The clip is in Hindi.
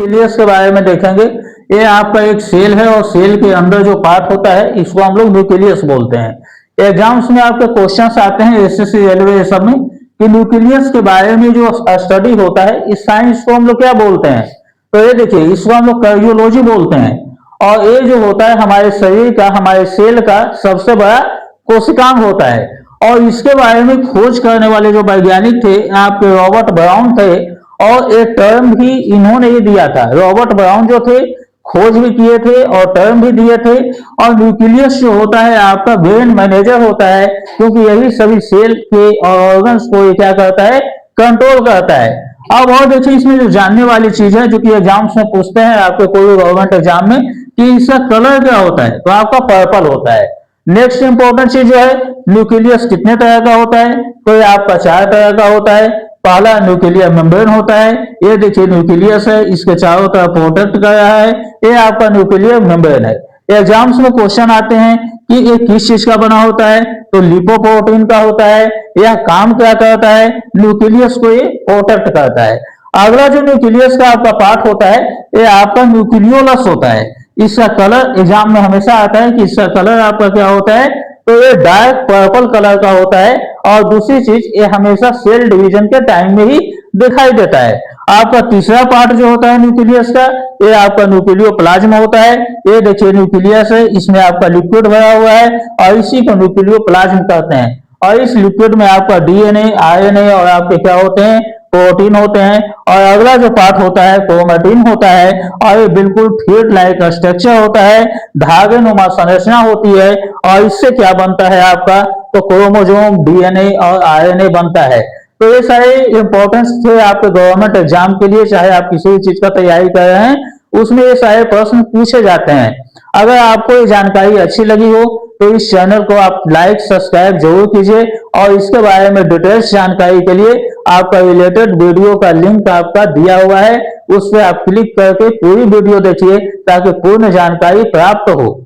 न्यूक्लियस के बारे में देखेंगे। ये आपका एक सेल है और सेल के अंदर जो पार्ट होता है इसको हम लोग न्यूक्लियस बोलते हैं। एग्जाम्स में आपके क्वेश्चंस आते हैं एसएससी रेलवे सब में कि न्यूक्लियस के बारे में जो स्टडी होता है इस साइंस को हम लोग क्या बोलते हैं। तो ये देखिए इसको हम लोग कार्डियोलॉजी बोलते हैं। और ये जो होता है हमारे शरीर का, हमारे सेल का सबसे बड़ा कोशिकांग होता है। और इसके बारे में खोज करने वाले जो वैज्ञानिक थे आपके रॉबर्ट ब्राउन थे, और एक टर्म भी इन्होंने ही दिया था। रॉबर्ट ब्राउन जो थे खोज भी किए थे और टर्म भी दिए थे। और न्यूक्लियस जो होता है आपका ब्रेन मैनेजर होता है, क्योंकि यही सभी सेल के और ऑर्गन्स को ये क्या करता है, कंट्रोल करता है। अब और देखिए इसमें जो जानने वाली चीज है जो कि एग्जाम्स में पूछते हैं आपके कोई गवर्नमेंट एग्जाम में कि इसका कलर क्या होता है, तो आपका पर्पल होता है। नेक्स्ट इंपॉर्टेंट चीज जो है न्यूक्लियस कितने तरह का होता है, तो ये आपका 4 तरह का होता है। पहला न्यूक्लियर मेम्ब्रेन होता है, ये देखिए न्यूक्लियस है, इसके चारों तरफ प्रोटेक्ट कर रहा है, ये आपका न्यूक्लियर मेम्ब्रेन है। एग्जाम्स में क्वेश्चन आते हैं कि ये किस चीज का बना होता है, तो लिपोप्रोटीन का होता है। यह काम क्या करता है, न्यूक्लियस को ये प्रोटेक्ट करता है। अगला जो न्यूक्लियस का आपका पार्ट होता है ये आपका न्यूक्लियोलस होता है। इसका कलर एग्जाम में हमेशा आता है कि इसका कलर आपका क्या होता है, तो ये डार्क पर्पल कलर का होता है। और दूसरी चीज ये हमेशा सेल डिवीजन के टाइम में ही दिखाई देता है। आपका तीसरा पार्ट जो होता है न्यूक्लियस का, ये आपका न्यूक्लियोप्लाज्म होता है। ये देखिए न्यूक्लियस है, इसमें आपका लिक्विड भरा हुआ है और इसी को न्यूक्लियोप्लाज्म कहते हैं। और इस लिक्विड में आपका डीएनए, आरएनए और आपके क्या होते हैं, प्रोटीन होते हैं। और अगला जो पार्ट होता है क्रोमेटिन होता है, और ये बिल्कुल थ्रेड लाइक स्ट्रक्चर होता है, धागे नुमा संरचना होती है। और इससे क्या बनता है आपका, तो क्रोमोसोम, डीएनए और आरएनए बनता है। तो ये सारे इंपॉर्टेंस थे आपके गवर्नमेंट एग्जाम के लिए, चाहे आप किसी भी चीज का तैयारी कर रहे हैं उसमें ये सारे प्रश्न पूछे जाते हैं। अगर आपको ये जानकारी अच्छी लगी हो तो इस चैनल को आप लाइक सब्सक्राइब जरूर कीजिए। और इसके बारे में डिटेल्स जानकारी के लिए आपका रिलेटेड वीडियो का लिंक आपका दिया हुआ है, उस पर आप क्लिक करके पूरी वीडियो देखिए ताकि पूर्ण जानकारी प्राप्त हो।